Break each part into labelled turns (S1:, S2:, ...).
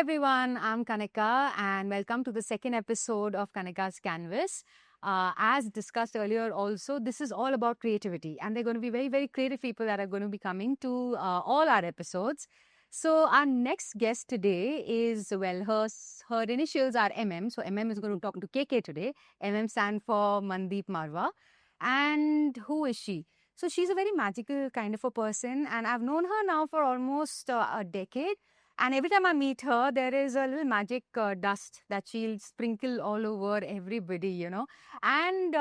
S1: everyone, I'm Kanika and welcome to the second episode of Kanika's Canvas. As discussed earlier also, this is all about creativity and they're going to be very, very creative people that are going to be coming to all our episodes. So our next guest today is, well, her initials are MM. So MM is going to talk to KK today. MM stand for Mandeep Marwa. And who is she? So she's a very magical kind of a person and I've known her now for almost a decade. And every time I meet her, there is a little magic dust that she'll sprinkle all over everybody, And,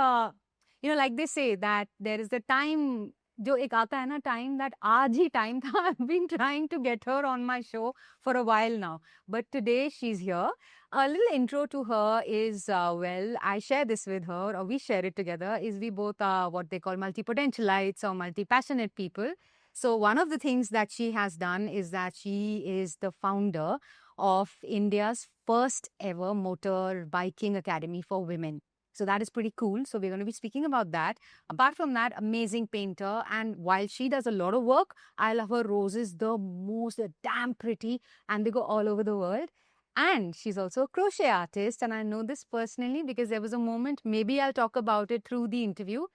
S1: like they say that there is the time, जो एक आता है ना time that आज ही time था. I've been trying to get her on my show for a while now. But today she's here. A little intro to her is, well, I share this with her or we share it together, is we both are what they call multi-potentialites or multi-passionate people. So one of the things that she has done is that she is the founder of India's first ever motor biking academy for women. So that is pretty cool. So we're going to be speaking about that. Apart from that, amazing painter. And while she does a lot of work, I love her roses the most. They're damn pretty and they go all over the world. And she's also a crochet artist. And I know this personally because there was a moment, maybe I'll talk about it through the interview,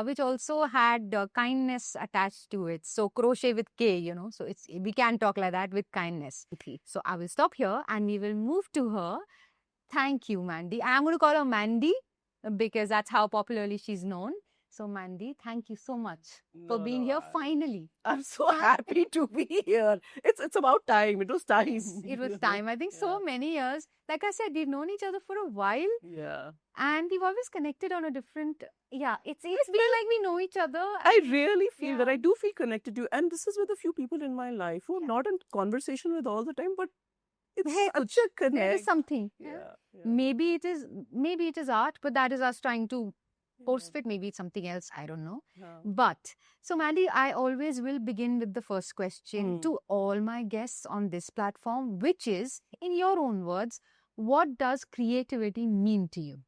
S1: which also had kindness attached to it. So crochet with K, so we can talk like that with kindness. Okay. So I will stop here and we will move to her. Thank you, Mandy. I'm going to call her Mandy because that's how popularly she's known. So Mandy, thank you so much for being here finally.
S2: I'm so happy to be here. It's about time. It was time.
S1: It was time. I think so many years. Like I said, we've known each other for a while.
S2: Yeah.
S1: And we've always connected on a different, it's been like we know each other.
S2: I really feel that I do feel connected to you. And this is with a few people in my life who I'm not in conversation with all the time, but it's such a connect.
S1: There is something.
S2: Yeah.
S1: Maybe it is art, but that is us trying to force fit. Maybe it's something else. I don't know.
S2: Yeah.
S1: But so Mandy, I always will begin with the first question to all my guests on this platform, which is, in your own words, what does creativity mean to you?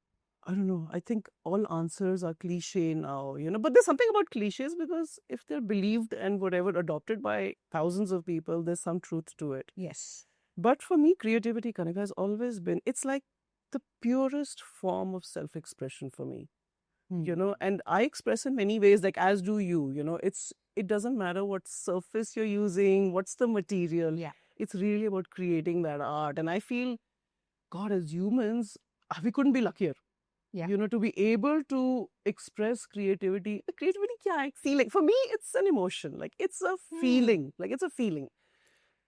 S2: I don't know. I think all answers are cliche now, but there's something about cliches because if they're believed and whatever adopted by thousands of people, there's some truth to it.
S1: Yes.
S2: But for me, creativity, Kanika, has always been, it's like the purest form of self-expression for me, and I express in many ways, like as do you, it doesn't matter what surface you're using, what's the material.
S1: Yeah.
S2: It's really about creating that art. And I feel, God, as humans, we couldn't be luckier.
S1: Yeah.
S2: To be able to express creativity. Creativity, kya? Feeling. For me, it's an emotion. Like it's a feeling. Like it's a feeling.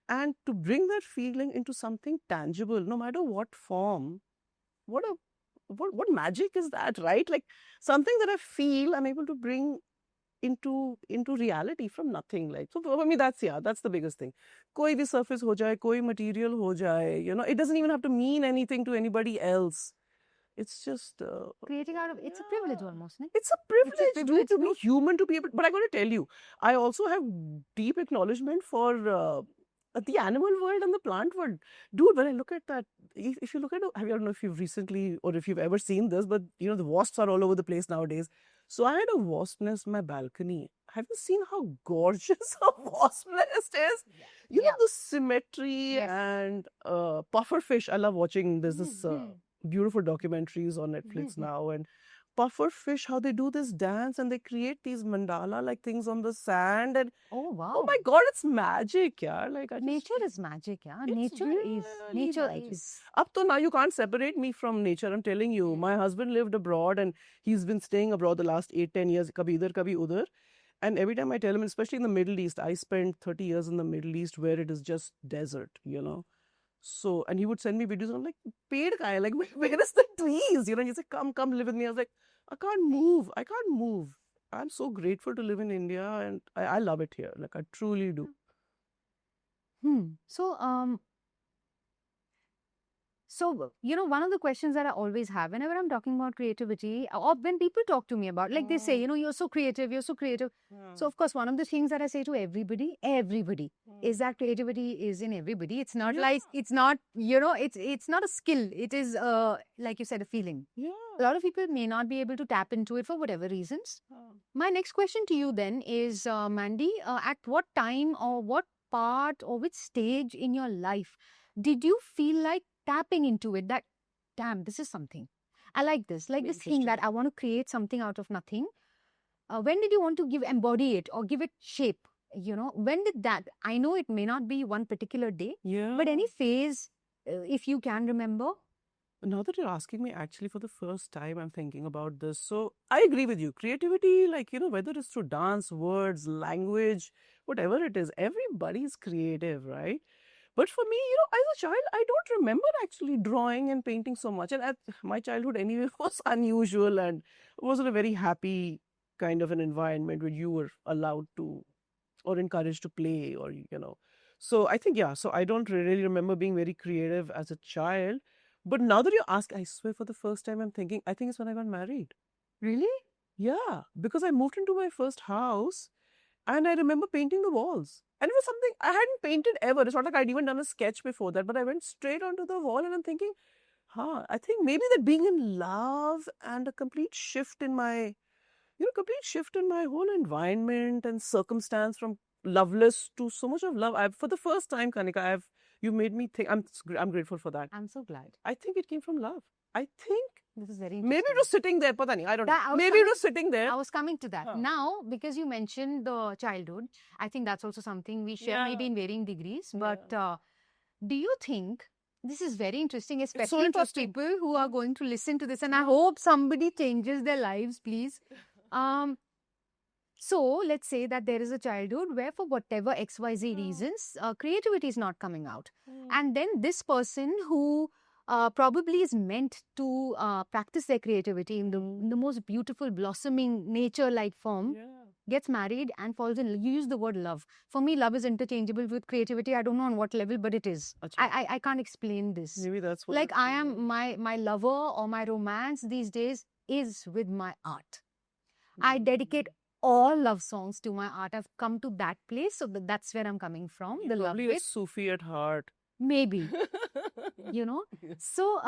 S2: And to bring that feeling into something tangible, no matter what form, what magic is that, right? Like something that I feel I'm able to bring into reality from nothing. Like, so for me, that's the biggest thing. Koi bhi surface ho jaye, koi material ho jaye, it doesn't even have to mean anything to anybody else. It's just
S1: creating out of it's a privilege almost. Ne?
S2: It's a privilege to be human, to be able. But I got to tell you, I also have deep acknowledgement for the animal world and the plant world. Dude, when I look at that, if you look at, I don't know if you've recently or if you've ever seen this, but the wasps are all over the place nowadays. So I had a wasp nest in my balcony. Have you seen how gorgeous a wasp nest is?
S1: Yeah.
S2: The symmetry and pufferfish. I love watching this beautiful documentaries on Netflix now, and pufferfish, how they do this dance and they create these mandala like things on the sand, and
S1: oh wow,
S2: oh my God, it's magic, yeah. Like
S1: nature is magic, yeah. Nature
S2: really
S1: is.
S2: Up to now, you can't separate me from nature. I'm telling you, my husband lived abroad and he's been staying abroad the last 8-10 years, kabhi idhar, kabhi udhar. And every time I tell him, especially in the Middle East, I spent 30 years in the Middle East where it is just desert, So, and he would send me videos, and I'm like, paid guy, like, where is the trees? He said, come live with me. I was like, I can't move. I'm so grateful to live in India and I love it here. Like, I truly do.
S1: So, one of the questions that I always have whenever I'm talking about creativity, or when people talk to me about, like they say, you're so creative. So, of course, one of the things that I say to everybody is that creativity is in everybody. It's not like, it's not, it's not a skill. It is, like you said, a feeling.
S2: Yeah.
S1: A lot of people may not be able to tap into it for whatever reasons. My next question to you then is, Mandy, at what time or what part or which stage in your life did you feel like tapping into it that, damn, this is something. I like this thing that
S2: Interesting.
S1: I want to create something out of nothing. When did you want to embody it or give it shape? When did that? I know it may not be one particular day,
S2: Yeah.
S1: but any phase, if you can remember.
S2: Now that you're asking me, actually, for the first time, I'm thinking about this. So I agree with you. Creativity, like, whether it's through dance, words, language, whatever it is, everybody's creative, right? But for me, as a child, I don't remember actually drawing and painting so much. And my childhood, anyway, was unusual and wasn't a very happy kind of an environment where you were allowed to or encouraged to play or. So I think, yeah, so I don't really remember being very creative as a child. But now that you ask, I swear for the first time, I'm thinking, I think it's when I got married.
S1: Really?
S2: Yeah, because I moved into my first house and I remember painting the walls. And it was something I hadn't painted ever. It's not like I'd even done a sketch before that, but I went straight onto the wall and I'm thinking, I think maybe that being in love and a complete shift in my, complete shift in my whole environment and circumstance from loveless to so much of love. For the first time, Kanika, you made me think. I'm grateful for that.
S1: I'm so glad.
S2: I think it came from love. I think
S1: This is very
S2: maybe
S1: interesting.
S2: it was sitting there. Pata nahi, I don't
S1: That- I
S2: know.
S1: was
S2: Maybe it
S1: coming-
S2: was sitting there.
S1: I was coming to that.
S2: Huh.
S1: Now, because you mentioned the childhood, I think that's also something we share, maybe in varying degrees. But do you think this is very interesting, especially
S2: interesting.
S1: for people who are going to listen to this? And I hope somebody changes their lives, please. So let's say that there is a childhood where, for whatever XYZ reasons, creativity is not coming out. And then this person who probably is meant to practice their creativity in the most beautiful, blossoming, nature-like form, gets married and falls in love. You use the word love. For me, love is interchangeable with creativity. I don't know on what level, but it is. I can't explain this.
S2: Maybe that's what.
S1: Like, I am my lover or my romance these days is with my art. I dedicate all love songs to my art. I've come to that place, so that's where I'm coming from. The love
S2: Probably a
S1: bit.
S2: Sufi at heart.
S1: Maybe. So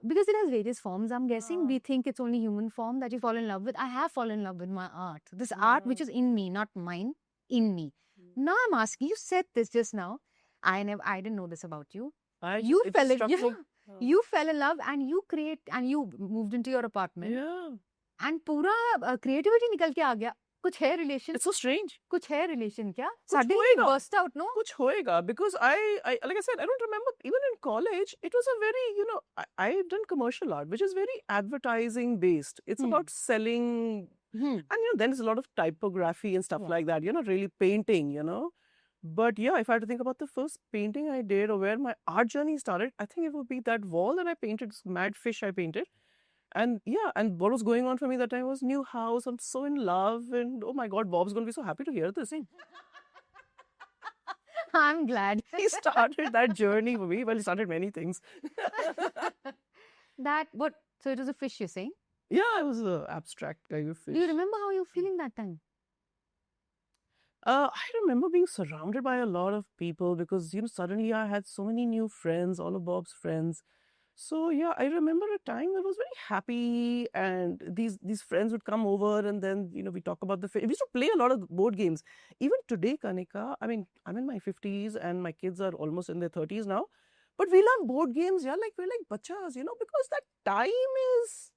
S1: because it has various forms, I'm guessing we think it's only human form that you fall in love with. I have fallen in love with my art. This art which is in me, not mine, in me. Now I'm asking, you said this just now. I didn't know this about you. You fell in love and you moved into your apartment.
S2: Yeah.
S1: And पूरा creativity निकल के आ गया. कुछ है relation?
S2: It's so strange.
S1: कुछ है relation क्या?
S2: कुछ
S1: Suddenly
S2: होएगा.
S1: burst out, no?
S2: Kuch hoega, because I like I said, I don't remember even in college. It was a very, I done commercial art, which is very advertising based. It's about selling, and then there's a lot of typography and stuff like that. You're not really painting. But yeah, if I had to think about the first painting I did or where my art journey started, I think it would be that wall that I painted, this mad fish I painted. And yeah, and what was going on for me that time was new house. I'm so in love, and oh my God, Bob's going to be so happy to hear this.
S1: I'm glad.
S2: He started that journey for me. Well, he started many things.
S1: So it was a fish, you're saying?
S2: Yeah, I was an abstract kind of fish.
S1: Do you remember how you were feeling that time?
S2: I remember being surrounded by a lot of people because, suddenly I had so many new friends, all of Bob's friends. So yeah, I remember a time I was very happy, and these friends would come over, and then we talk about we used to play a lot of board games. Even today, Kanika, I mean, I'm in my 50s and my kids are almost in their 30s now, but we love board games. Yeah, like we're like bachas, because that time is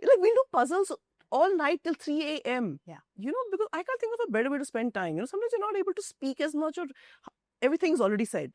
S2: like we'll do puzzles all night till 3 a.m.
S1: Yeah.
S2: Because I can't think of a better way to spend time. Sometimes you're not able to speak as much, or everything's already said.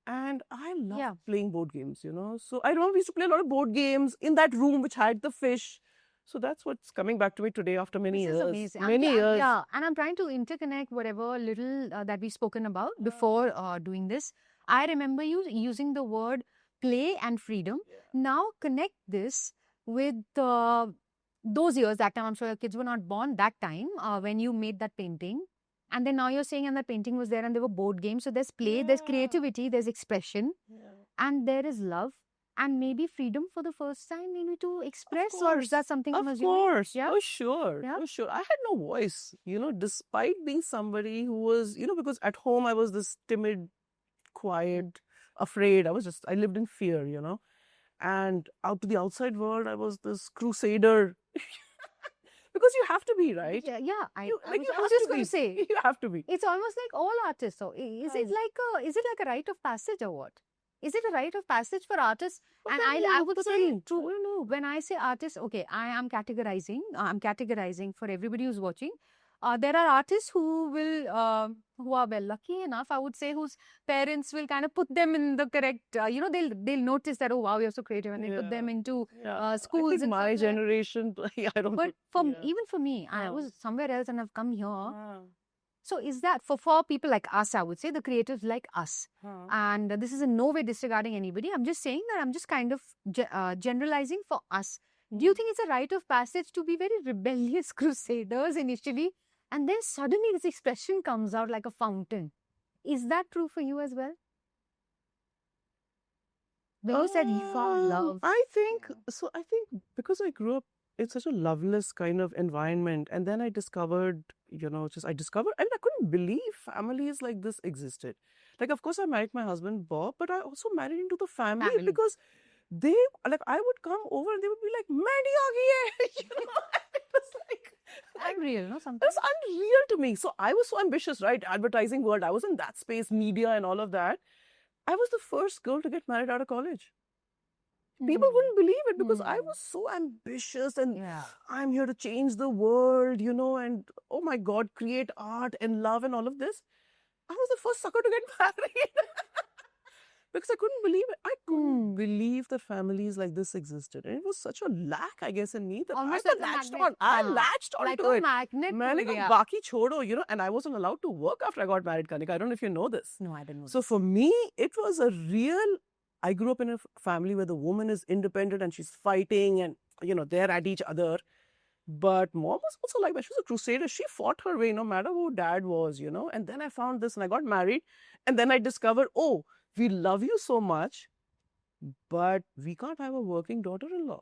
S2: And I love playing board games, So I remember we used to play a lot of board games in that room which had the fish. So that's what's coming back to me today after many years.
S1: This is amazing.
S2: Many years.
S1: Yeah, and I'm trying to interconnect whatever little that we've spoken about before doing this. I remember you using the word play and freedom. Now connect this with those years, that time I'm sure your kids were not born, that time when you made that painting. And then now you're saying, and that painting was there and there were board games. So there's play, there's creativity, there's expression, and there is love. And maybe freedom for the first time, maybe to express, or is that something I'm assuming?
S2: Of course.
S1: Yeah?
S2: Oh, sure.
S1: Yeah?
S2: Oh, sure. I had no voice, despite being somebody who was, because at home I was this timid, quiet, afraid. I lived in fear, And out to the outside world, I was this crusader. Because you have to be, right?
S1: Yeah. I
S2: You
S1: was just going to say.
S2: You have to be.
S1: It's almost like all artists. So is it like a rite of passage or what? Is it a rite of passage for artists?
S2: But
S1: And
S2: then
S1: I
S2: what
S1: would
S2: does that
S1: say
S2: mean?
S1: true. No, when I say artists, okay, I am categorizing. I'm categorizing for everybody who's watching. There are artists who are well lucky enough, I would say, whose parents will kind of put them in the correct. They'll notice that, oh wow, you're so creative, and they put them
S2: Yeah.
S1: into
S2: Yeah. I
S1: schools
S2: think
S1: and
S2: my
S1: stuff like that.
S2: generation, I don't
S1: But
S2: put, yeah.
S1: even for me, I
S2: Huh.
S1: was somewhere else and I've come here.
S2: Huh.
S1: So is that for people like us, I would say, the creatives like us.
S2: Huh.
S1: And this is in no way disregarding anybody. I'm just saying that I'm just kind of generalizing for us. Do you think it's a rite of passage to be very rebellious crusaders initially? And then suddenly this expression comes out like a fountain. Is that true for you as well? When you said you found love.
S2: I think
S1: Yeah.
S2: so. I think because I grew up in such a loveless kind of environment, and then I discovered, I mean, I couldn't believe families like this existed. Like, of course, I married my husband Bob, but I also married into the family
S1: Family.
S2: because they, like, I would come over and they would be like, "Mandy aa gayi hai," It was like,
S1: Unreal, no?
S2: it
S1: Something.
S2: was unreal to me. So I was so ambitious, right? Advertising world. I was in that space, media, and all of that. I was the first girl to get married out of college. People wouldn't believe it because I was so ambitious and
S1: Yeah.
S2: I'm here to change the world, and oh my God, create art and love and all of this. I was the first sucker to get married because I couldn't believe it. I couldn't believe that families like this existed. And it was such a lack, I guess, in me that
S1: Almost
S2: I
S1: like a
S2: latched
S1: magnet.
S2: on. I
S1: हाँ,
S2: latched
S1: like
S2: onto
S1: a
S2: it.
S1: magnet.
S2: मैंने
S1: to-
S2: कहा
S1: yeah.
S2: बाकी छोड़ो, and I wasn't allowed to work after I got married, Kanika. I don't know if you know this.
S1: No, I didn't know.
S2: So for me, it was a real. I grew up in a family where the woman is independent and she's fighting and, they're at each other. But mom was also like that. She was a crusader. She fought her way no matter who dad was, And then I found this and I got married. And then I discovered, oh, we love you so much, but we can't have a working daughter-in-law.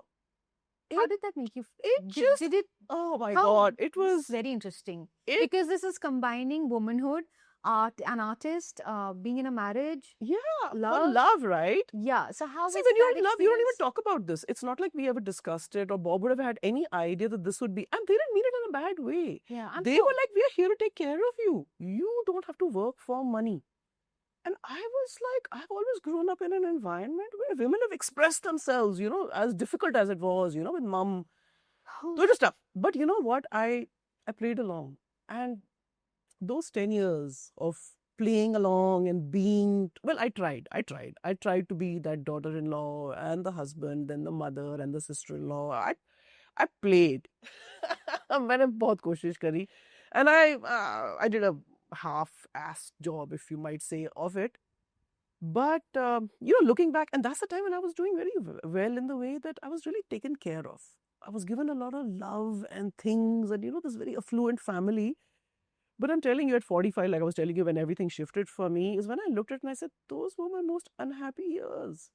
S1: How did that make you
S2: It just,
S1: did it
S2: oh my
S1: how-
S2: God, it
S1: this is
S2: was,
S1: very interesting
S2: it,
S1: because this is combining womanhood, an artist, being in a marriage.
S2: yeah,
S1: love.
S2: love, right?
S1: Yeah. So how
S2: See,
S1: was
S2: when you're
S1: that
S2: in love, you don't even
S1: experience?
S2: talk about this. It's not like we ever discussed it or Bob would have had any idea that this would be, and they didn't mean it in a bad way.
S1: Yeah, I'm
S2: They
S1: sure.
S2: were like, we are here to take care of you. You don't have to work for money. And I was like, I've always grown up in an environment where women have expressed themselves, as difficult as it was, with mom. So it was tough. But you know what? I played along. And those 10 years of playing along and being, well, I tried. I tried to be that daughter-in-law and the husband and the mother and the sister-in-law. I played. मैंने बहुत कोशिश करी. And I did a half-assed job, if you might say, of it. But, looking back, and that's the time when I was doing very well in the way that I was really taken care of. I was given a lot of love and things and, this very affluent family. But I'm telling you, at 45, like I was telling you, when everything shifted for me, is when I looked at it and I said, those were my most unhappy years.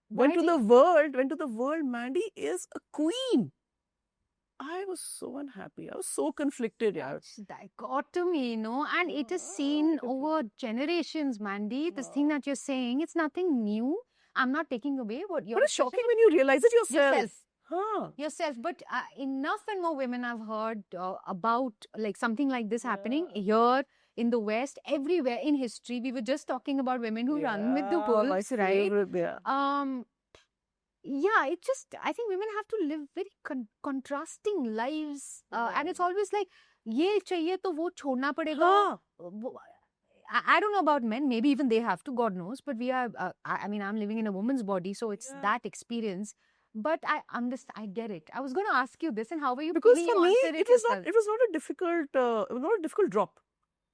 S2: Went to the world, Mandy is a queen. I was so unhappy. I was so conflicted. Yeah.
S1: It's dichotomy, and it is seen over generations, Mandy. This thing that you're saying, it's nothing new. I'm not taking away what you're
S2: But it's shocking when you realize it yourself.
S1: Yourself. Yourself. But enough and more women I've heard about like something like this happening here in the West, everywhere in history. We were just talking about women who run with the wolves,
S2: my
S1: right?
S2: favorite, yeah.
S1: Yeah, it just, I think women have to live very contrasting lives. And it's always like, ye chahiye to wo chhodna padega. I don't know about men, maybe even they have to, God knows. But we are, I mean, I'm living in a woman's body, so it's that experience. But I understand, I get it. I was going to ask you this, and how were you
S2: Because
S1: feeling?
S2: for
S1: You
S2: me,
S1: answered
S2: it was
S1: yourself.
S2: not a difficult drop.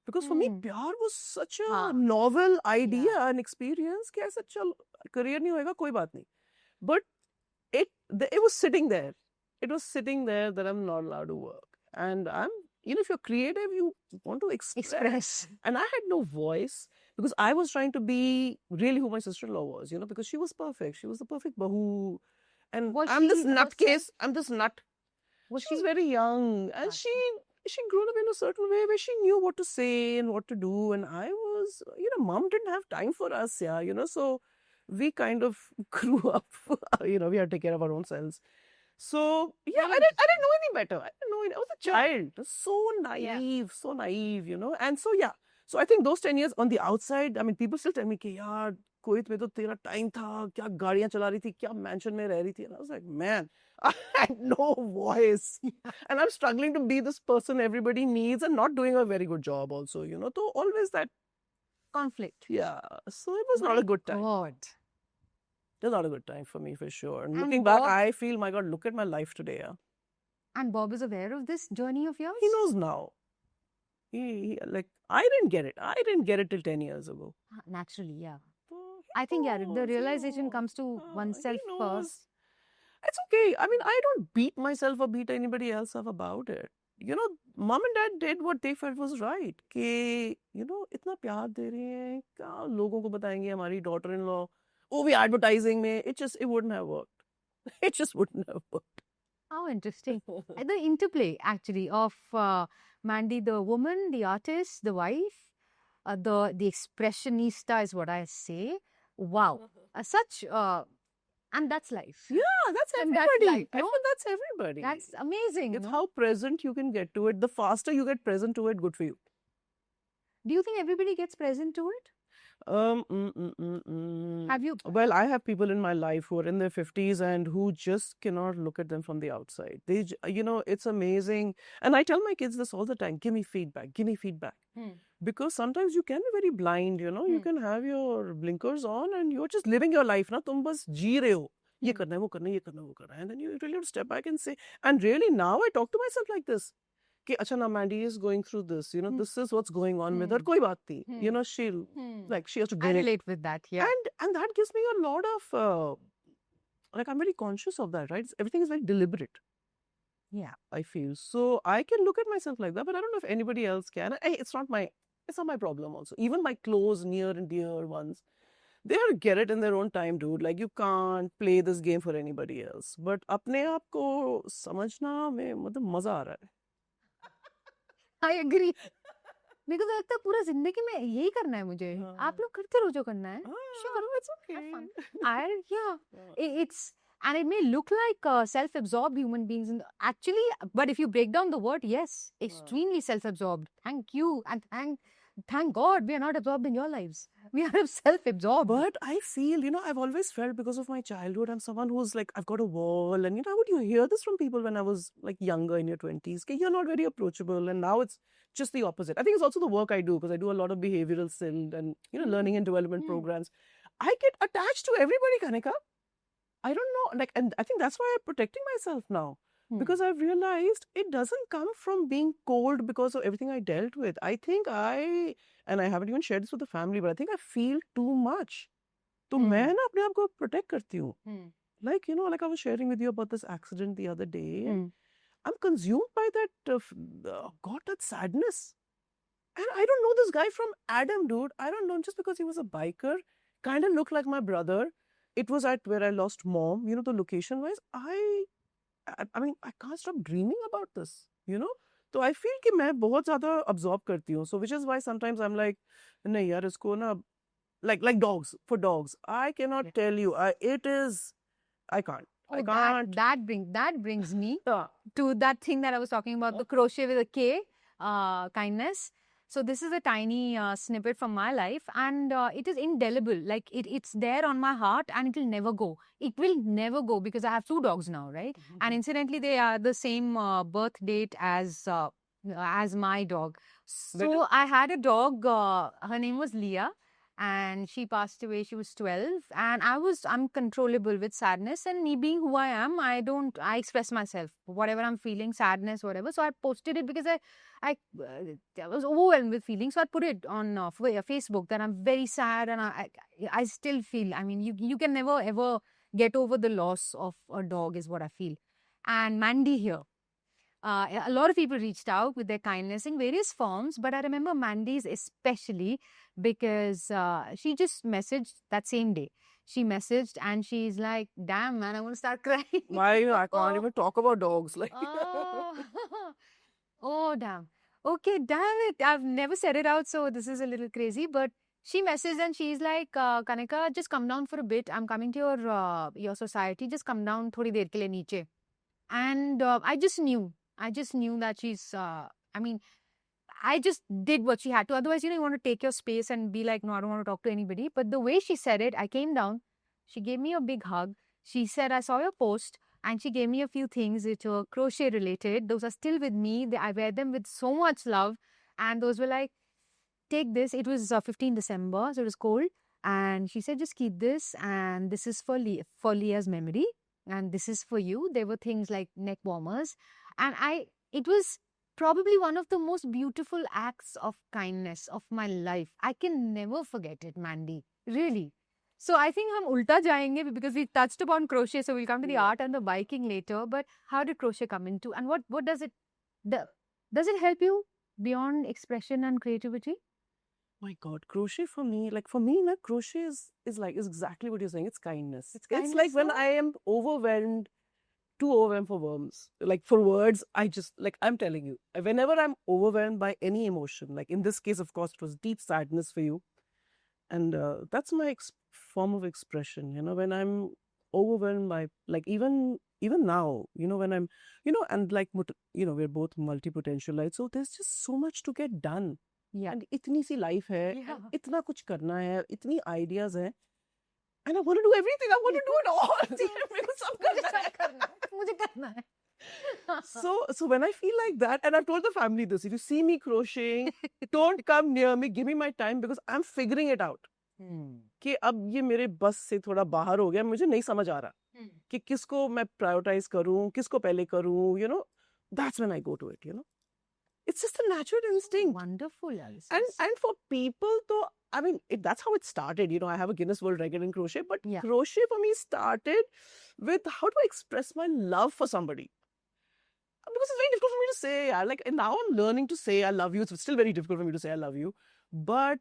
S2: Because for me, प्यार was such a
S1: हाँ.
S2: novel idea and experience कि ऐसा चल career नहीं होएगा कोई बात नहीं. But it was sitting there. It was sitting there that I'm not allowed to work. And if you're creative, you want to express. And I had no voice because I was trying to be really who my sister-in-law was, because she was perfect. She was the perfect bahu. And
S1: Was
S2: I'm this
S1: she
S2: nutcase. I'm this nut.
S1: Was
S2: She was very young. And she grew up in a certain way where she knew what to say and what to do. And I was, mom didn't have time for us, so we kind of grew up, we had to take care of our own selves. So, yeah, I didn't know any better. I didn't know any, I was a child. So naive, And so, yeah. So I think those 10 years on the outside, I mean, people still tell me, कि यार, Kuwait में तो तेरा time था, क्या गाड़ियां चला रही थी, क्या मैंशन में रह रही थी. And I was like, man, I had no voice. And I'm struggling to be this person everybody needs and not doing a very good job also, you know. So always that,
S1: Conflict.
S2: yeah. So it was not
S1: My
S2: a good time.
S1: God.
S2: It was not a good time for me, for sure. And
S1: And
S2: looking back,
S1: Bob-
S2: I feel, my God, look at my life today. Yeah.
S1: And Bob is aware of this journey of yours?
S2: He knows now. Like, I didn't get it. I didn't get it till 10 years ago.
S1: Naturally, yeah.
S2: So he
S1: I think, yeah, the
S2: knows, he
S1: realization
S2: knows.
S1: comes to
S2: He
S1: oneself
S2: knows.
S1: first.
S2: It's okay. I mean, I don't beat myself or beat anybody else up about it. You know, mom and dad did what they felt was right. कि, you know, इतना प्यार दे रही हैं, क्या लोगों को बताएंगे हमारी daughter-in-law, वो भी advertising में, it wouldn't have worked. It just wouldn't have worked.
S1: How interesting. The interplay, actually, of Mandy, the woman, the artist, the wife, the expressionista is what I say. Wow. Such, and that's life.
S2: Yeah, that's
S1: And that's
S2: everybody.
S1: life, no?
S2: I feel that's everybody.
S1: That's amazing.
S2: It's
S1: no?
S2: how present you can get to it. The faster you get present to it, good for you.
S1: Do you think everybody gets present to it? Have you?
S2: Well, I have people in my life who are in their 50s and who just cannot look at them from the outside. You know, it's amazing. And I tell my kids this all the time, give me feedback, give me feedback. Because sometimes you can be very blind, you know, you can have your blinkers on and you're just living your life. Na, tum bas jee rahe ho. Ye karna hai, wo karna hai, ye karna hai, wo karna hai. And then you really have to step back and say, and really now I talk to myself like this. कि अच्छा ना Mandy is going through this, you know, this is what's going on with her. कोई बात नहीं, you know, she'll like she has to
S1: I
S2: deal it.
S1: relate with that, yeah.
S2: And that gives me a lot of like I'm very conscious of that, right? Everything is very deliberate.
S1: Yeah.
S2: I feel so I can look at myself like that, but I don't know if anybody else can. Hey, it's not my problem also. Even my close, near and dear ones, they have to get it in their own time, dude. Like you can't play this game for anybody else. But अपने आप को समझना में मतलब मजा आ रहा है.
S1: I agree. मेरे को तो लगता है पूरा जिंदगी में यही करना है मुझे. आप लोग करते रहो जो करना है. Sure,
S2: it's okay.
S1: It's and it may look like self-absorbed human beings. Actually, but if you break down the word, yes, extremely self-absorbed. Thank you and thank God we are not absorbed in your lives. We are self-absorbed.
S2: But I feel, you know, I've always felt because of my childhood, I'm someone who's like, I've got a wall. And, you know, would you hear this from people when I was like younger in your 20s? Okay, you're not very approachable. And now it's just the opposite. I think it's also the work I do because I do a lot of behavioral SIL and, you know, learning and development programs. I get attached to everybody, Kanika. I don't know. Like, and I think that's why I'm protecting myself now. Because I've realized it doesn't come from being cold because of everything I dealt with. I think and I haven't even shared this with the family, but I think I feel too much. So मैं ना अपने आप को protect करती हूँ. Like, you know, like I was sharing with you about this accident the other day. I'm consumed by that, God, that sadness. And I don't know this guy from Adam, dude. I don't know him just because he was a biker. Kind of looked like my brother. It was at where I lost mom. You know, the location-wise, I mean, I can't stop dreaming about this, you know? So I feel कि मैं बहुत ज़्यादा absorb करती हूँ. So which is why sometimes I'm like, नहीं यार इसको ना, like dogs, for dogs. I cannot tell you. I can't. I can't.
S1: That brings me to that thing that I was talking about, the crochet with a K, kindness. So this is a tiny snippet from my life and it is indelible. Like it's there on my heart and it will never go. It will never go because I have 2 dogs now, right? And incidentally, they are the same birth date as my dog. So I had a dog, her name was Leah. And she passed away, she was 12. And I was uncontrollable with sadness. And me being who I am, I express myself. Whatever I'm feeling, sadness, whatever. So I posted it because I was overwhelmed with feelings. So I put it on Facebook that I'm very sad. And I still feel, I mean, you can never ever get over the loss of a dog is what I feel. And Mandy here. A lot of people reached out with their kindness in various forms, but I remember Mandy's especially because she just messaged that same day. She messaged and she's like, damn, man, I want to start crying.
S2: Why? I can't even talk about dogs. Like,
S1: oh, damn. Okay, damn it. I've never said it out, so this is a little crazy, but she messaged and she's like, Kanika, just come down for a bit. I'm coming to your society. Just come down thodi der ke liye niche. And I just knew that she's, I mean, I just did what she had to. Otherwise, you want to take your space and be like, no, I don't want to talk to anybody. But the way she said it, I came down. She gave me a big hug. She said, I saw your post, and she gave me a few things which were crochet related. Those are still with me. I wear them with so much love. And those were like, take this. It was 15 December, so it was cold. And she said, just keep this. And this is for Leah's memory. And this is for you. There were things like neck warmers. And it was probably one of the most beautiful acts of kindness of my life. I can never forget it, Mandy. Really. So I think hum ulta jayenge because we touched upon crochet. So we'll come to the art and the biking later. But how did crochet come into, and what does it, does it help you beyond expression and creativity?
S2: My God, crochet for me, crochet is exactly what you're saying. It's kindness.
S1: It's
S2: It's like
S1: kindness,
S2: when
S1: no?
S2: I am overwhelmed, too overwhelmed for words. Like for words, I just, like I'm telling you, whenever I'm overwhelmed by any emotion, like in this case, of course, it was deep sadness for you. And that's my form of expression, when I'm overwhelmed by, like even now, when I'm, and like, we're both multi-potentialites. So there's just so much to get done.
S1: Yeah.
S2: And itni si life hai,
S1: Yeah.
S2: and itna kuch karna hai, itni ideas hai, and I want to do everything. I want to do it all. मेरे को सब करना है.
S1: मुझे करना है.
S2: So when I feel like that, and I've told the family this, if you see me crocheting, don't come near me, give me my time, because I'm figuring it out. कि अब ये मेरे बस से थोड़ा बाहर हो गया, मुझे नहीं समझ आ रहा कि किसको मैं प्रायोरिटाइज करूं, किसको पहले करूं, that's when I go to it. It's just a natural instinct.
S1: Wonderful, Alice.
S2: And for people, though, I mean, that's how it started. I have a Guinness World Record in crochet, but
S1: Yeah.
S2: crochet for me started with how to express my love for somebody. Because it's very difficult for me to say. Like now I'm learning to say I love you. It's still very difficult for me to say I love you. But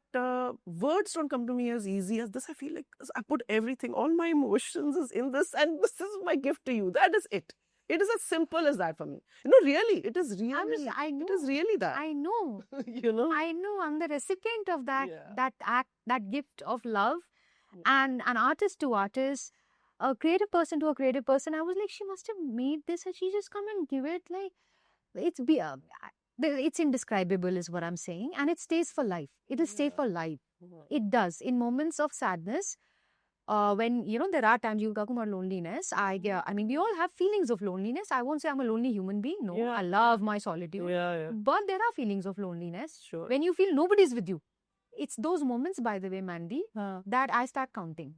S2: words don't come to me as easy as this. I feel like I put everything, all my emotions is in this, and this is my gift to you. That is it. It is as simple as that for me. Really, it is really.
S1: I know.
S2: It is really that.
S1: I know.
S2: I
S1: know. I'm the recipient of that
S2: Yeah.
S1: that act, that gift of love,
S2: Yeah.
S1: and an artist to artist, a creative person to a creative person. I was like, she must have made this, and she just come and give it. Like it's indescribable, is what I'm saying, and it stays for life. It'll stay
S2: Yeah.
S1: for life.
S2: Mhm.
S1: It does. In moments of sadness, when there are times you talk about loneliness. I mean, we all have feelings of loneliness. I won't say I'm a lonely human being. No,
S2: Yeah.
S1: I love my solitude.
S2: Yeah.
S1: But there are feelings of loneliness
S2: Sure.
S1: when you feel nobody's with you. It's those moments, by the way, Mandy,
S2: Huh.
S1: that I start counting.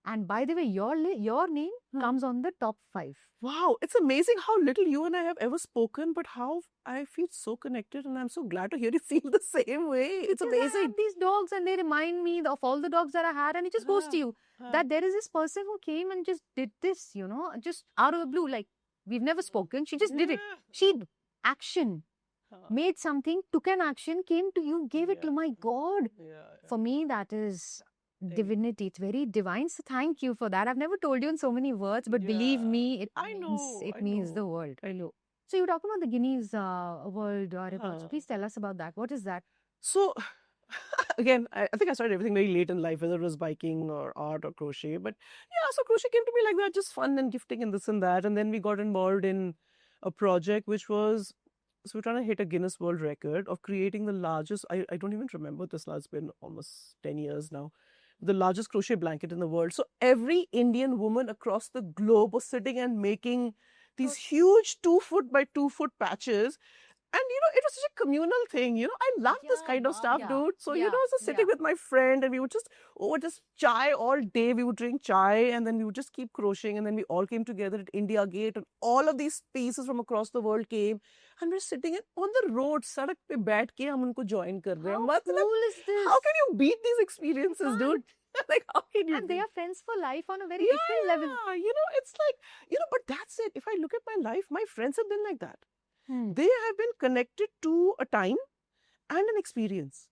S1: And by the way, your name comes on the top 5.
S2: Wow, it's amazing how little you and I have ever spoken, but how I feel so connected, and I'm so glad to hear you feel the same way. It's
S1: Because I
S2: amazing.
S1: have these dogs, and they remind me of all the dogs that I had, and it just goes to you that there is this person who came and just did this, just out of the blue. Like, we've never spoken. She just did it. She action, made something, took an action, came to you, gave it to my God. For me, that is divinity. It's very divine. So thank you for that. I've never told you in so many words, but believe
S2: Yeah.
S1: me, it
S2: I know,
S1: means
S2: I
S1: the
S2: know.
S1: world.
S2: I know.
S1: So you talk about the Guinness World Records.
S2: Huh.
S1: Please tell us about that. What is that?
S2: So, again, I think I started everything very late in life, whether it was biking or art or crochet. But yeah, so crochet came to me like that, just fun and gifting and this and that. And then we got involved in a project which was, so we're trying to hit a Guinness World Record of creating the largest, I don't even remember this now, it's been almost 10 years now, the largest crochet blanket in the world. So every Indian woman across the globe was sitting and making these huge 2-foot by 2-foot patches. And it was such a communal thing. I love this kind of stuff, dude. So, I was just sitting with my friend, and we would just, over just chai all day. We would drink chai, and then we would just keep crocheting. And then we all came together at India Gate, and all of these pieces from across the world came. And we're sitting on the road, sadak pe baith ke hum unko join kar rahe hain.
S1: How cool is this?
S2: How can you beat these experiences, dude? Like, how can you?
S1: And they are friends for life on a very different level.
S2: It's like, but that's it. If I look at my life, my friends have been like that.
S1: Hmm.
S2: They have been connected to a time and an experience.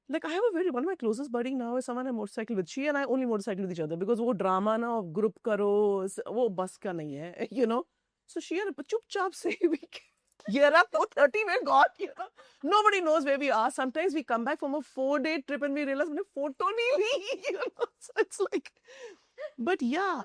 S2: Like, I have one of my closest buddy now is someone I motorcycle with. She and I only motorcycle with each other because wo drama na of group karo, wo bus ka nahi hai, So she and I, chupchap say we year up 30 we're gone, Nobody knows where we are. Sometimes we come back from a 4-day trip and we realize we photo nahi li, So it's like, but yeah,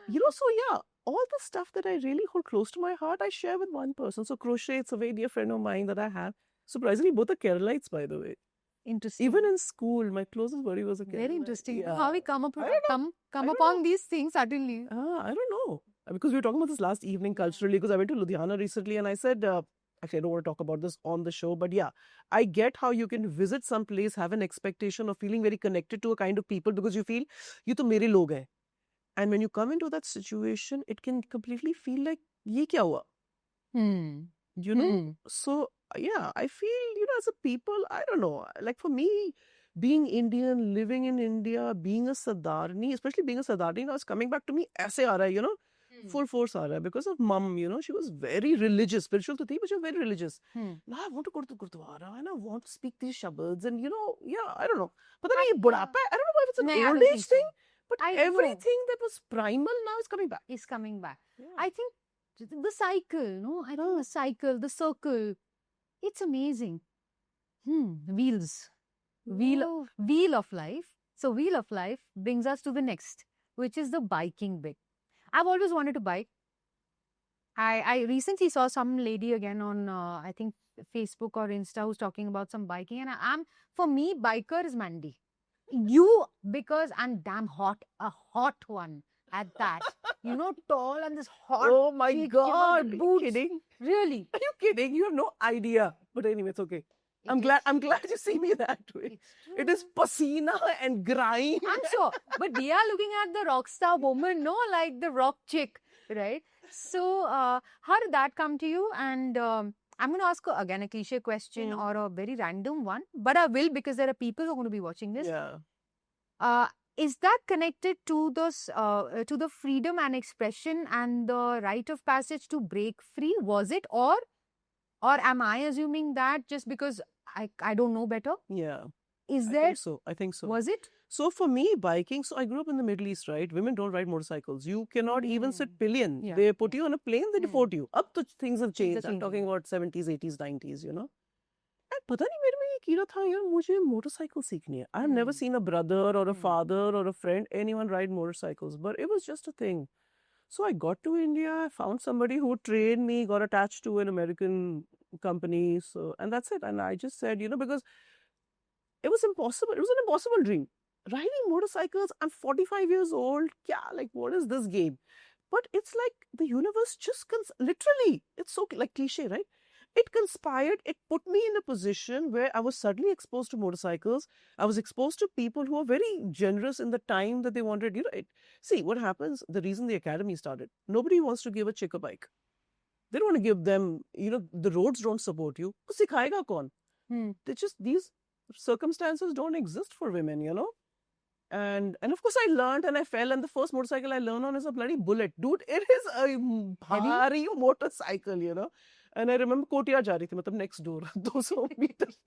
S2: all the stuff that I really hold close to my heart, I share with one person. So crochet, it's a very dear friend of mine that I have. Surprisingly, both are Keralites, by the way.
S1: Interesting.
S2: Even in school, my closest buddy was a Kerala.
S1: Very interesting.
S2: Yeah.
S1: How we come
S2: I don't know.
S1: come
S2: I don't
S1: upon
S2: know.
S1: these things suddenly.
S2: I don't know. Because we were talking about this last evening culturally, because I went to Ludhiana recently and I said, actually, I don't want to talk about this on the show, but yeah, I get how you can visit some place, have an expectation of feeling very connected to a kind of people because you feel, you to mere log hai. And when you come into that situation, it can completely feel like, ye kya hua? You know?
S1: Hmm.
S2: So, yeah, I feel, as a people, I don't know. Like for me, being Indian, living in India, being a Sardarni, especially being a Sardarni, now it's coming back to me, aise aa raha hai, full force aa raha hai because of mum, she was very religious, spiritual to thi, but she was very religious. Now I want to go to Gurdwara and I want to speak these shabads and, yeah, I don't know. Pata nahi, ye budhapa hai. I don't know if it's an
S1: No, I
S2: old
S1: don't
S2: age
S1: think so.
S2: thing, but
S1: I know.
S2: everything that was primal now is coming back.
S1: Is coming back.
S2: Yeah.
S1: I think the cycle, no? I don't know, the cycle, the circle. It's amazing. Wheels. Wheel of life. So wheel of life brings us to the next, which is the biking bit. I've always wanted to bike. I recently saw some lady again on I think Facebook or Insta who's talking about some biking, and for me, biker is Mandy. Because I'm damn hot, a hot one at that. Tall and this hot.
S2: Oh my
S1: chick,
S2: God! Are you
S1: boots.
S2: kidding?
S1: Really?
S2: Are you kidding? You have no idea. But anyway, it's okay. I'm glad you see me that way. It is pasina and grime.
S1: I'm sure. But we are looking at the rock star woman, no? Like the rock chick, right? So, how did that come to you? And I'm going to ask again a cliche question or a very random one, but I will because there are people who are going to be watching this.
S2: Yeah.
S1: Is that connected to to the freedom and expression and the rite of passage to break free? Was it, or am I assuming that just because I don't know better?
S2: Yeah.
S1: Is
S2: I
S1: there?
S2: think so. I think so.
S1: Was it?
S2: So for me, biking, so I grew up in the Middle East, right? Women don't ride motorcycles. You cannot even sit pillion.
S1: Yeah.
S2: They put you on a plane, they deport you. Up to things have
S1: Things are
S2: changed. I'm talking
S1: changing.
S2: about 70s, 80s, 90s, And पता नहीं मेरे में ये कीड़ा था यार मुझे motorcycle सीखनी है. I've never seen a brother or a father or a friend, anyone ride motorcycles, but it was just a thing. So I got to India, I found somebody who trained me, got attached to an American company, and that's it. And I just said, because it was impossible. It was an impossible dream. Riding motorcycles, I'm 45 years old. Yeah, like what is this game? But it's like the universe just literally, it's so like cliche, right? It conspired. It put me in a position where I was suddenly exposed to motorcycles. I was exposed to people who are very generous in the time that they wanted. See, what happens, the reason the academy started, nobody wants to give a chick a bike. They don't want to give them, the roads don't support you. Sikhayega kaun? These circumstances don't exist for women, And of course I learned and I fell, and the first motorcycle I learned on is a bloody Bullet. Dude, it is a bhari motorcycle, And I remember Kotiya ja rahi thi, matlab next door, 200 meters.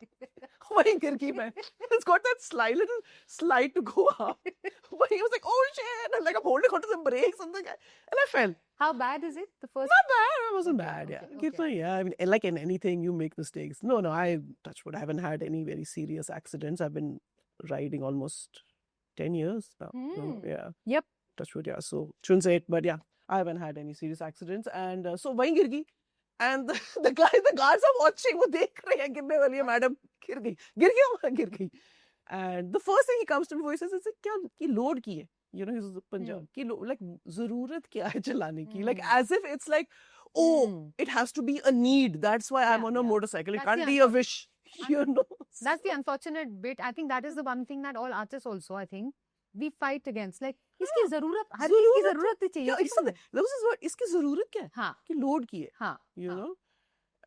S2: Wahi gir gayi main. It's got that little slide to go up. But he was like, oh shit, and like I'm holding onto the brakes and I fell.
S1: How bad is it? The first?
S2: Not bad. It wasn't bad. Yeah.
S1: Okay.
S2: Yeah. I mean, like in anything, you make mistakes. No. I touch wood. I haven't had any very serious accidents. I've been riding almost 10 years now. So, yeah.
S1: Yep.
S2: Touch wood. Yeah. So shouldn't say it, but yeah, I haven't had any serious accidents. And so wahi gir gayi. And the guards are watching. वो देख रहे हैं गिरने वाली है madam गिर गई. And the first thing he comes to me, he says, क्या की load की है? He's Punjab. Ki like ज़रूरत क्या है चलाने की? Like as if it's like, it has to be a need. That's why I'm on a motorcycle. It can't be a wish.
S1: That's the unfortunate bit. I think that is the one thing that all artists also, I think, we fight against. Like, इसकी ज़रूरत, हर चीज़ की ज़रूरत भी चाहिए.
S2: That was his word. इसकी ज़रूरत क्या है?
S1: हाँ.
S2: कि load की है.
S1: हाँ.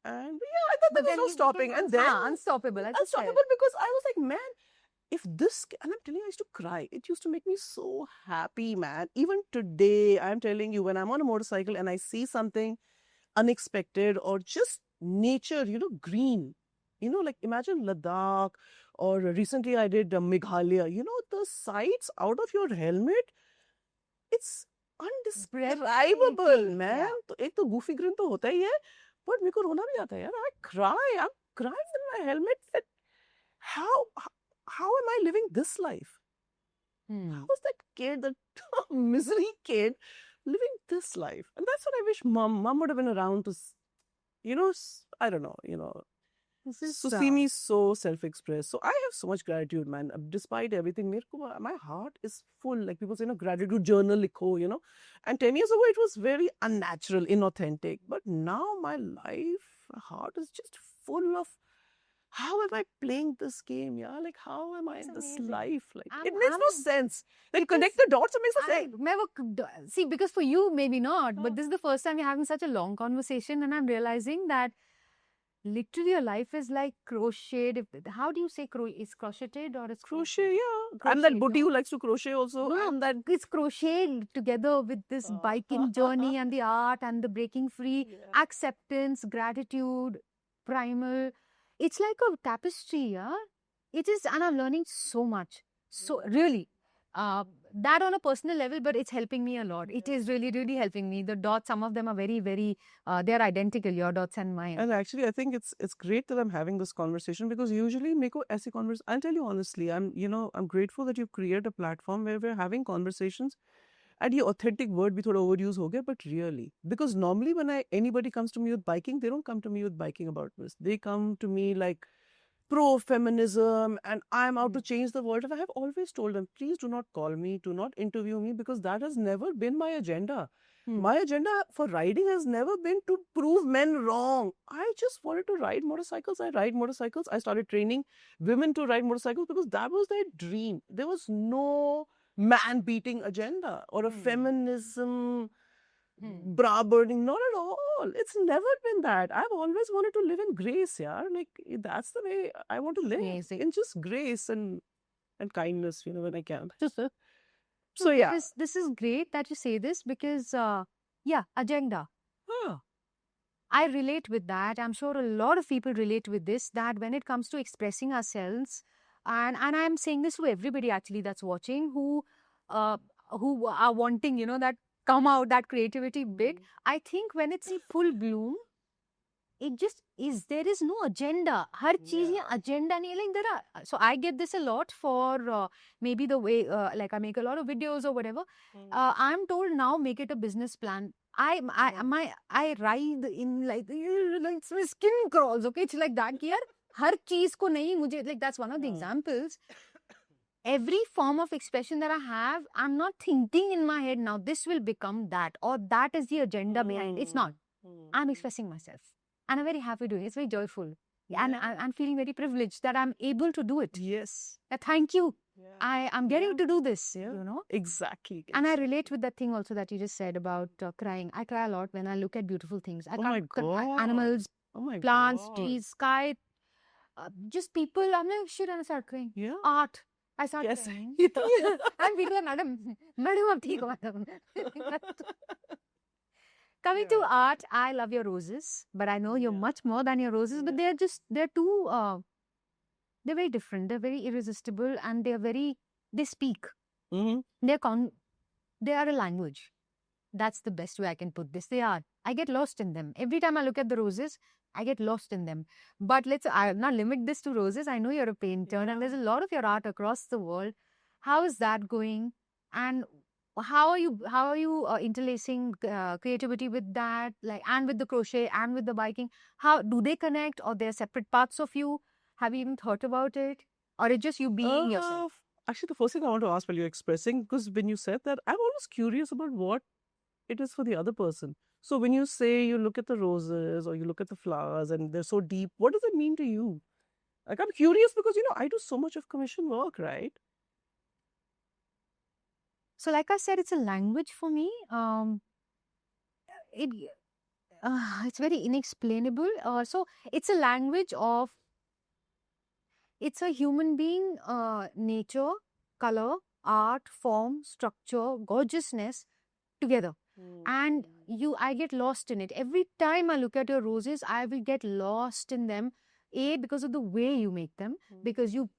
S2: And yeah, I thought there was no stopping. And then
S1: unstoppable.
S2: Unstoppable because I was like, man, if this, and I'm telling you, I used to cry. It used to make me so happy, man. Even today, I'm telling you, when I'm on a motorcycle and I see something unexpected or just nature, green, like imagine Ladakh, or recently I did Meghalaya, the sights out of your helmet, it's undescribable, man. एक तो goofy grin तो होता ही है, but मेरे को रोना भी आता है यार. I cry. I'm crying in my helmet. That how am I living this life? How was that kid, that misery kid, living this life? And that's what I wish mom would have been around to, I don't know,
S1: This is
S2: So see me so self-expressed. So I have so much gratitude, man. Despite everything, my heart is full. Like people say, gratitude journal likho, And 10 years ago, it was very unnatural, inauthentic. But now my heart is just full of how am I playing this game? Yeah, like how am I
S1: It's
S2: in this
S1: amazing.
S2: life? Like
S1: I'm-
S2: it makes no
S1: I'm-
S2: sense. Like
S1: because
S2: connect the dots, it makes no
S1: I
S2: sense.
S1: never see, because for you maybe not,
S2: Huh.
S1: but this is the first time we're having such a long conversation, and I'm realizing that literally your life is like crocheted. How do you say is crocheted or it's
S2: Crochet, yeah. I'm
S1: Crochet,
S2: that Buddhi
S1: no?
S2: who likes to crochet also.
S1: No,
S2: I'm that
S1: it's crocheted together with this biking journey and the art and the breaking free,
S2: Yeah.
S1: acceptance, gratitude, primal. It's like a tapestry, yeah. It is, and I'm learning so much. So really, that on a personal level, but it's helping me a lot. It is really, really helping me. The dots, some of them are very, very, they're identical, your dots and mine.
S2: And actually, I think it's great that I'm having this conversation because usually, meko aise conversation. I'll tell you honestly, I'm grateful that you've created a platform where we're having conversations. And your authentic word bhi thoda overuse ho gaya, but really, because normally when anybody comes to me with biking, they don't come to me with biking about this. They come to me like pro-feminism and I'm out to change the world. And I have always told them, please do not call me, do not interview me, because that has never been my agenda. My agenda for riding has never been to prove men wrong. I just wanted to ride motorcycles. I ride motorcycles. I started training women to ride motorcycles because that was their dream. There was no man-beating agenda or a feminism bra burning. Not at all. It's never been that. I've always wanted to live in grace, yeah. Like that's the way I want to live.
S1: Amazing.
S2: In just grace and kindness, when I can.
S1: So
S2: yeah.
S1: this is great that you say this because, yeah, agenda.
S2: Huh.
S1: I relate with that. I'm sure a lot of people relate with this, that when it comes to expressing ourselves, and I'm saying this to everybody actually that's watching who are wanting, that come out, that creativity bit. I think when it's in full bloom, it just is, there is no agenda. Har cheez
S2: Yeah.
S1: agenda nahi hai. Like there are, so I get this a lot for maybe the way, like I make a lot of videos or whatever. I'm told now make it a business plan. I ride in like my skin crawls. Okay, it's like that. Yaar, har cheez ko nahi mujhe, like that's one of the examples. Every form of expression that I have, I'm not thinking in my head now this will become that or that is the agenda behind. It's not. I'm expressing myself. And I'm very happy doing it. It's very joyful. And I'm feeling very privileged that I'm able to do it.
S2: Yes.
S1: Thank you.
S2: Yeah.
S1: I'm getting to do this,
S2: Yeah. Exactly.
S1: And I relate with that thing also that you just said about crying. I cry a lot when I look at beautiful things. I
S2: Oh my
S1: can't, animals,
S2: Oh my
S1: plants,
S2: God.
S1: trees, sky, just people. I'm like, shit, and I start crying.
S2: Yeah.
S1: Art. I start
S2: Yes.
S1: crying. And people are, madam, I'm theek ho, madam. Coming to art, I love your roses, but I know you're much more than your roses, but they're too, they're very different. They're very irresistible and they speak. They are a language. That's the best way I can put this. They are. I get lost in them. Every time I look at the roses, I get lost in them. But I'll not limit this to roses. I know you're a painter and there's a lot of your art across the world. How is that going? And how are you interlacing creativity with that, like, and with the crochet and with the biking? How do they connect, or they're separate parts of you? Have you even thought about it, or it's just you being yourself?
S2: Actually, the first thing I want to ask while you're expressing, because when you said that, I'm always curious about what it is for the other person. So when you say you look at the roses or you look at the flowers and they're so deep, what does it mean to you? Like, I'm curious because, I do so much of commission work, right?
S1: So, like I said, it's a language for me. It's very inexplainable. So, it's a language of, it's a human being, nature, color, art, form, structure, gorgeousness together. And I get lost in it. Every time I look at your roses, I will get lost in them. Because of the way you make them, because you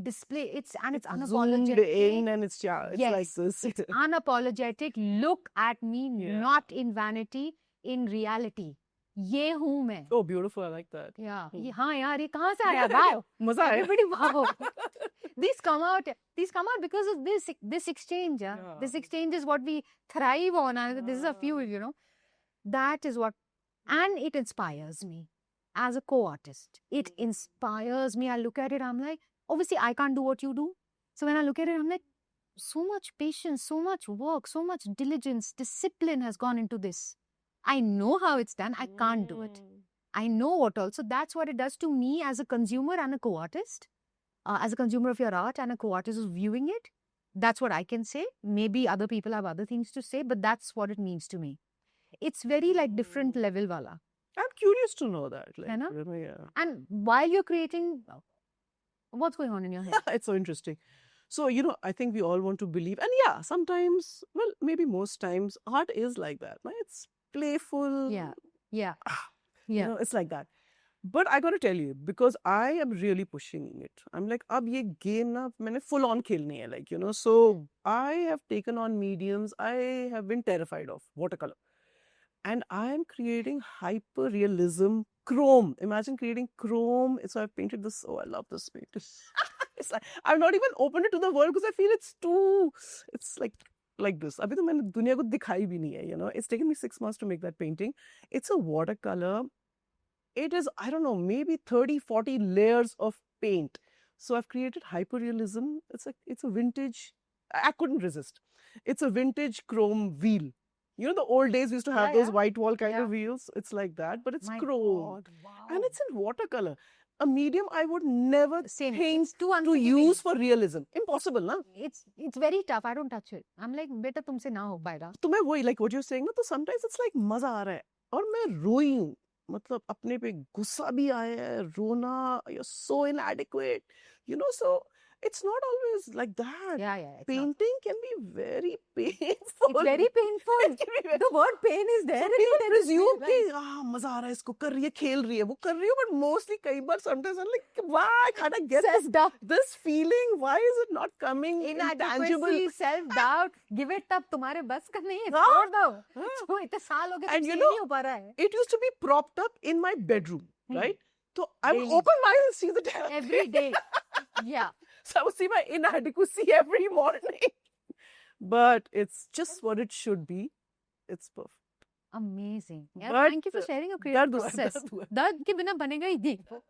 S1: display it's unapologetic.
S2: Zoomed in and it's like this.
S1: It's unapologetic. Look at me, not in vanity, in reality. ये हूँ मैं.
S2: Oh, beautiful! I like that.
S1: Yeah. हाँ यार, ये कहाँ से आया? Wow.
S2: मजा आया.
S1: Everybody, wow. These come out because of this exchange. This exchange is what we thrive on. This is a fuel, That is what, and it inspires me. as a co-artist. It inspires me. I look at it, I'm like, obviously I can't do what you do. So when I look at it, I'm like, so much patience, so much work, so much diligence, discipline has gone into this. I know how it's done. I can't do it. I know what also. That's what it does to me as a consumer and a co-artist. As a consumer of your art and a co-artist who's viewing it, that's what I can say. Maybe other people have other things to say, but that's what it means to me. It's very like different level wala.
S2: I'm curious to know that. Like,
S1: है ना?
S2: you know, yeah.
S1: And while you're creating, what's going on in your head?
S2: It's so interesting. So, you know, I think we all want to believe. And yeah, sometimes, well, maybe most times, art is like that. Right? It's playful.
S1: Yeah. Yeah.
S2: You
S1: Yeah.
S2: know, it's like that. But I got to tell you, because I am really pushing it. I'm like, ab ye game na, maine full on khelni hai, like, you know. So I have taken on mediums I have been terrified of, watercolor. And I am creating hyper realism chrome. Imagine creating chrome. So I've painted this. Oh, I love this paint. It's like, I've not even opened it to the world because I feel it's like this. Abhi to maine duniya ko dikhai bhi nahi hai, you know. It's taken me 6 months to make that painting. It's a watercolor. It is, I don't know, maybe 30, 40 layers of paint. So I've created hyperrealism. It's a vintage, I couldn't resist. It's a vintage chrome wheel. You know, the old days we used to have those white wall kind of wheels. It's like that, but it's
S1: My
S2: chrome.
S1: God, wow.
S2: And it's in watercolor. A medium I would never
S1: Same.
S2: think
S1: It's too
S2: to
S1: unforgiving.
S2: use for realism. Impossible, na?
S1: It's very tough. I don't touch it. I'm like, beta tumse na ho paega.
S2: तो मैं वही, like what you're saying, ना, तो sometimes it's like मजा आ रहा है और मैं रोई हूँ, मतलब अपने पे गुस्सा भी आया है, रोना, you're so inadequate, you know. So it's not always like that.
S1: Yeah, yeah. It's not.
S2: Painting can be very painful.
S1: It's very painful.
S2: It can be very-
S1: The word pain is there.
S2: Some
S1: in
S2: people
S1: it and it's
S2: presume
S1: like-
S2: कि मजा आ रहा है, इसको कर रही है, खेल रही है, वो कर रही है, but mostly कई बार sometimes I'm like, why can't I get
S1: Self-doubt.
S2: this feeling? Why is it not coming intangible?
S1: Inadequacy, self-doubt, give it up. तुम्हारे बस का नहीं है.
S2: हाँ,
S1: छोड़ दो.
S2: हाँ.
S1: जो इतने साल हो गए
S2: And
S1: तुमसे
S2: you
S1: ये
S2: know,
S1: नहीं हो पा रहा है.
S2: It used to be propped up in my bedroom, right? So I would
S1: Daily.
S2: open my eyes and see the terrace.
S1: Every day. Yeah.
S2: So I would see my inadequacy every morning. But it's just what it should be. It's perfect.
S1: Amazing. Yeah,
S2: But,
S1: thank you for sharing your creative
S2: dard hua,
S1: process.
S2: dard hua.
S1: Dard ke bina banega hi nahi.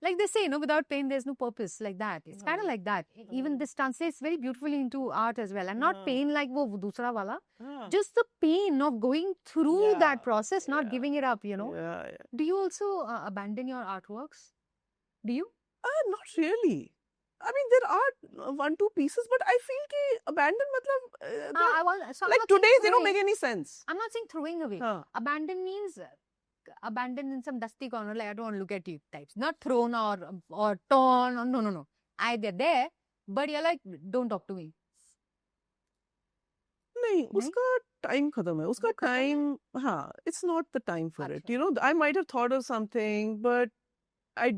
S1: Like they say, without pain, there's no purpose. Like that. It's kind of like that. Even this translates very beautifully into art as well. And not pain like wo dusra wala. Just the pain of going through that process, not giving it up, you know.
S2: Yeah, yeah.
S1: Do you also abandon your artworks? Do you?
S2: Not really. I mean, there are 1-2 pieces, but I feel ki abandon matlab,
S1: So I'm
S2: like
S1: not saying
S2: today's, they don't
S1: throwing.
S2: make any sense.
S1: I'm not saying throwing away.
S2: Huh.
S1: Abandon means abandoned in some dusty corner, like I don't want to look at you types. Not thrown or torn or no. They're there, but you're like, don't talk to me.
S2: नहीं, उसका time खत्म है. उसका time, हाँ, it's not the time for it.
S1: अच्छा.
S2: You know, I might have thought of something, but I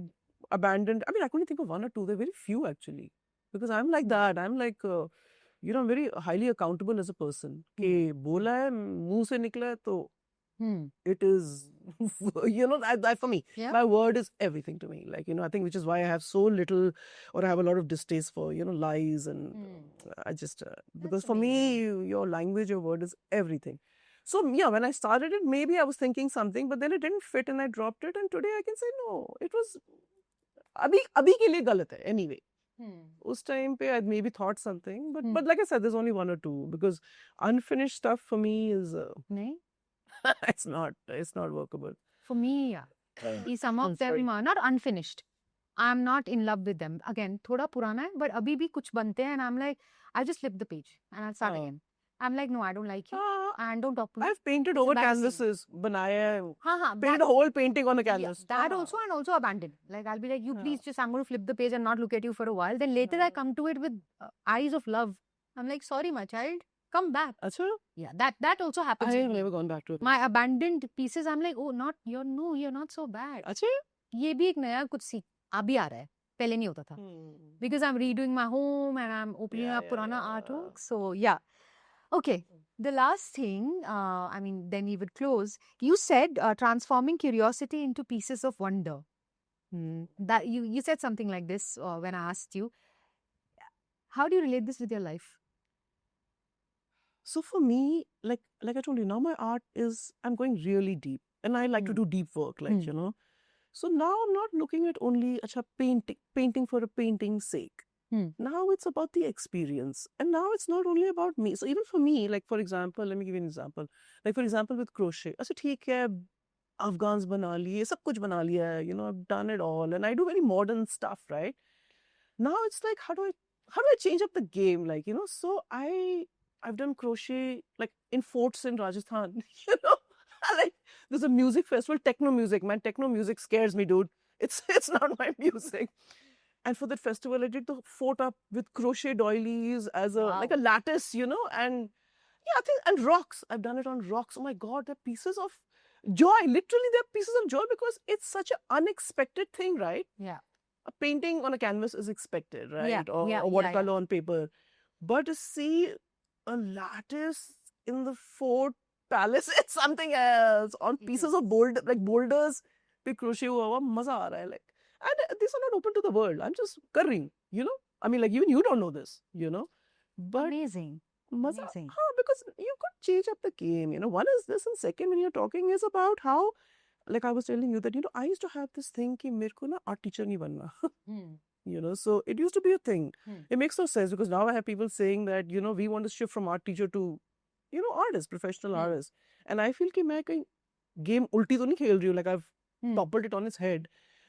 S2: abandoned. I mean, I couldn't think of 1 or 2. There are very few actually, because I'm like that. I'm like, you know, I'm very highly accountable as a person. कि बोला है, मुंह से निकला है, तो it is, you know, that for me,
S1: Yeah.
S2: my word is everything to me. Like, you know, I think which is why I have so little, or I have a lot of distaste for, you know, lies. And I just, because for me, your language, your word is everything. So, yeah, when I started it, maybe I was thinking something, but then it didn't fit and I dropped it. And today I can say, no, it was, abhi ke liye galat hai, anyway. Us time pe I maybe thought something, but like I said, there's only 1 or 2, because unfinished stuff for me is,
S1: Nahi?
S2: it's not workable.
S1: For me, yeah. Some of them are not unfinished. I'm not in love with them. Again, thoda purana hai, but abhi bhi kuch bante hain, and I'm like, I'll just flip the page and I'll start again. I'm like, no, I don't like you. And don't talk to me.
S2: I've painted over
S1: embarrassing.
S2: canvases, banaya hai, painted
S1: that-
S2: a whole painting on a
S1: Yeah,
S2: canvas.
S1: that also, and also abandon. Like, I'll be like, you please just, I'm going to flip the page and not look at you for a while. Then later I come to it with eyes of love. I'm like, sorry, my child, come back.
S2: Achha?
S1: Yeah, that also happens.
S2: I've
S1: with me.
S2: never gone back to it.
S1: My abandoned pieces, I'm like, oh, you're not so bad.
S2: Achha?
S1: ये भी एक नया कुछ सीख अभी आ रहा है, पहले नहीं होता था. Because I'm redoing my home and I'm opening up purana artwork. So, yeah. Okay. The last thing, I mean, then we would close. You said transforming curiosity into pieces of wonder. That you said something like this when I asked you. How do you relate this with your life?
S2: So for me, like I told you, now my art is, I'm going really deep. And I like to do deep work, like, you know. So now I'm not looking at only painting for a painting's sake. Now it's about the experience. And now it's not only about me. So even for me, like for example, let me give you an example. Like for example, with crochet. अच्छा ठीक है, Afghans बना लिए, सब कुछ बना लिया है, you know, I've done it all. And I do very modern stuff, right? Now it's like, how do I change up the game? Like, you know, so I've done crochet like in forts in Rajasthan, you know. Like there's a music festival, techno music, man. Techno music scares me, dude. It's not my music. And for that festival, I did the fort up with crochet doilies as a like a lattice, you know, and yeah, I think and rocks. I've done it on rocks. Oh my God, they're pieces of joy. Literally, they're pieces of joy because it's such an unexpected thing, right?
S1: Yeah.
S2: A painting on a canvas is expected, right?
S1: Yeah,
S2: Or
S1: yeah,
S2: a
S1: yeah,
S2: watercolor on paper. But to see a lattice in the fort palace, it's something else. On
S1: It
S2: pieces
S1: is.
S2: of boulders, पे crochet हुआ हुआ मजा आ रहा है, like. And these are not open to the world. I'm just कर रही हूँ, you know. I mean, like even you don't know this, you know. But
S1: Amazing.
S2: मजा,
S1: Amazing.
S2: because you could change up the game, you know. One is this, and second, when you're talking, is about how, like I was telling you that, you know, I used to have this thing कि मेरे को ना art teacher नहीं बनना. You know, so it used to be a thing. It makes no sense because now I have people saying that, you know, we want to shift from art teacher to, you know, artist, professional artist. And I feel कि मैं कहीं game उल्टी तो नहीं खेल रही हूँ, like I've toppled it on its head.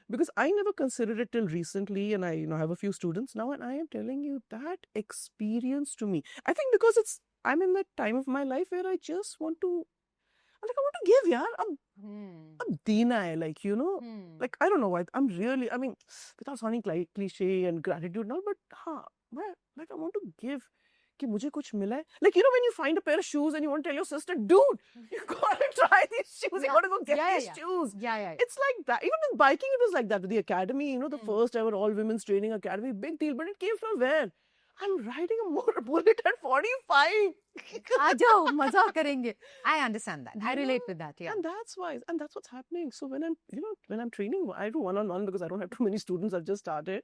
S2: Because I never considered it till recently, and I, you know, have a few students now, and I am telling you that experience to me, I think because I'm in that time of my life where I just want to, like, I want to give, yaar. Ab dena hai, like, you know, like, I don't know why, I'm really, I mean, without sounding cliche and gratitude now, but, like, I want to give, कि मुझे कुछ मिला है. Like, you know, when you find a pair of shoes and you want to tell your sister, dude, you gotta try these shoes, you gotta go get these shoes.
S1: Yeah.
S2: It's like that. Even with biking, it was like that. With the academy, you know, the first ever all-women's training academy, big deal. But it came from where? I'm riding a motor bullet at 45.
S1: आ जाओ, मजा करेंगे. I understand that. I relate with that. Yeah.
S2: And that's why, and that's what's happening. So when I'm training, I do one-on-one because I don't have too many students. I've just started.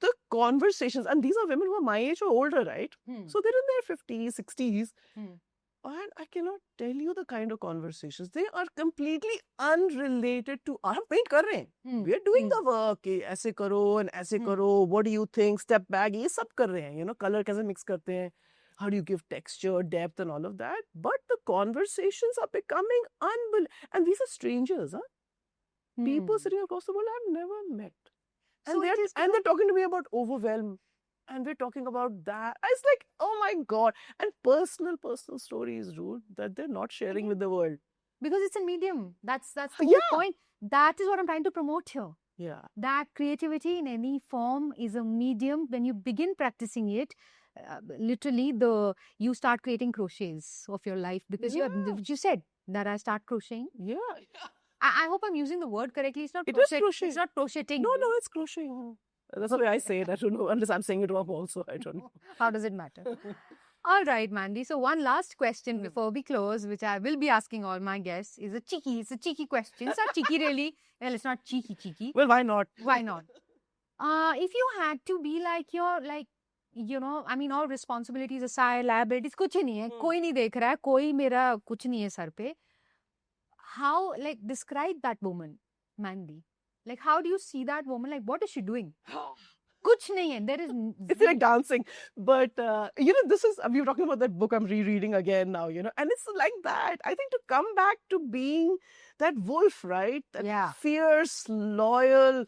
S2: The conversations, and these are women who are my age or older, right? So they're in their 50s, 60s. And I cannot tell you the kind of conversations. They are completely unrelated to हम paint कर रहे हैं. We are doing the work. कि ऐसे करो and ऐसे करो. What do you think? Step back. ये सब कर रहे हैं. You know, color कैसे mix करते हैं. How do you give texture, depth, and all of that? But the conversations are becoming unbelievable. And these are strangers, huh? People sitting across the world I've never met. And,
S1: So
S2: they're talking to me about overwhelm. And we're talking about that. It's like, oh my God. And personal stories, dude, that they're not sharing with the world.
S1: Because it's a medium. That's the whole point. That is what I'm trying to promote here.
S2: Yeah.
S1: That creativity in any form is a medium. When you begin practicing it, literally you start creating crochets of your life because you said that I start crocheting.
S2: Yeah.
S1: I hope I'm using the word correctly. It's not
S2: It
S1: crochet.
S2: is crochet.
S1: It's not crocheting.
S2: No, it's crocheting. That's the way I say it. I don't know. Unless I'm saying it wrong also. I don't know.
S1: How does it matter? All right, Mandy. So one last question before we close, which I will be asking all my guests, is it's a cheeky question. It's not cheeky really. Well, it's not cheeky.
S2: Well, why not?
S1: Why not? If you had to be you know, I mean, all responsibilities aside, liabilities, कुछ नहीं है, कोई नहीं देख रहा है, कोई मेरा कुछ नहीं है सर पे. How, like, describe that woman, Mandy? Like, how do you see that woman? Like, what is she doing? Kuch nahi hai. There is.
S2: It's like dancing. But, you know, we were talking about that book I'm rereading again now, you know, and it's like that. I think to come back to being that wolf, right? That fierce, loyal,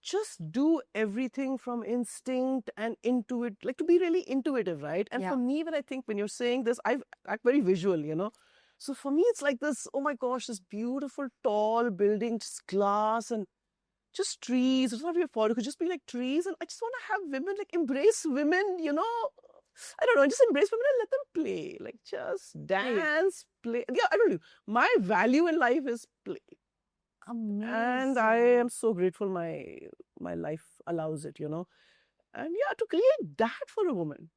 S2: just do everything from instinct and intuit, like to be really intuitive, right? And for me, when you're saying this, I act very visual, you know. So for me, it's like this, oh my gosh, this beautiful, tall building, just glass and just trees. It's not really a it could just be like trees. And I just want to have women, like embrace women, you know. I don't know, just embrace women and let them play. Like just dance, play. Yeah, I don't know. My value in life is play.
S1: Amazing.
S2: And I am so grateful my life allows it, you know. And yeah, to create that for a woman.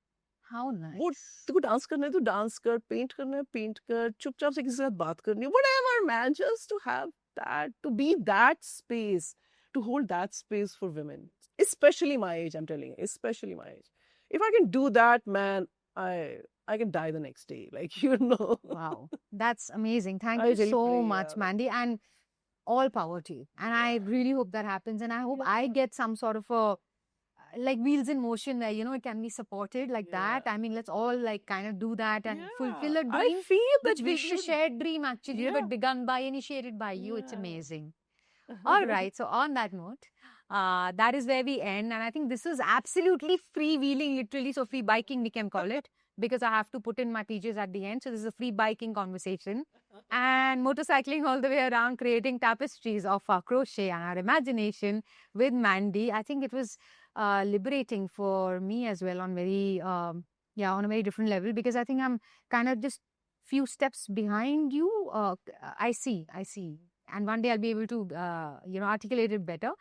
S1: How nice.
S2: वो तेको dance करना है तो dance कर, paint करना है paint कर, चुपचाप से किसी के साथ बात करनी है, whatever, man, just to have that, to be that space, to hold that space for women, especially my age. I'm telling you, especially my age. If I can do that, man, I can die the next day, like, you know.
S1: Wow, that's amazing. Thank you so much, Mandy. And all power to you. And I really hope that happens. And I hope I get some sort of a like wheels in motion where, it can be supported like that. I mean, let's all like kind of do that and fulfill a dream.
S2: I feel that
S1: which
S2: we
S1: is a
S2: should.
S1: shared dream actually,
S2: Yeah.
S1: but begun by, initiated by you. It's
S2: Yeah.
S1: amazing. All right. So on that note, that is where we end. And I think this is absolutely freewheeling, literally. So free biking, we can call it, because I have to put in my PJs at the end. So this is a free biking conversation and motorcycling all the way around, creating tapestries of our crochet and our imagination with Mandy. I think it was liberating for me as well on on a very different level, because I think I'm kind of just few steps behind you. I see. And one day I'll be able to, articulate it better.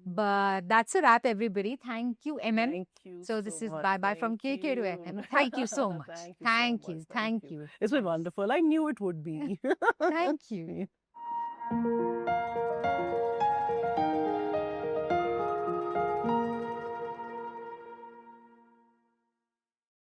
S1: But that's a wrap, everybody. Thank you, MM.
S2: Thank you.
S1: So this is
S2: much.
S1: bye-bye from
S2: Thank
S1: KK to
S2: you.
S1: MM. Thank you so much.
S2: Thank you so much.
S1: Thank you.
S2: It's been wonderful. I knew it would be.
S1: Thank you.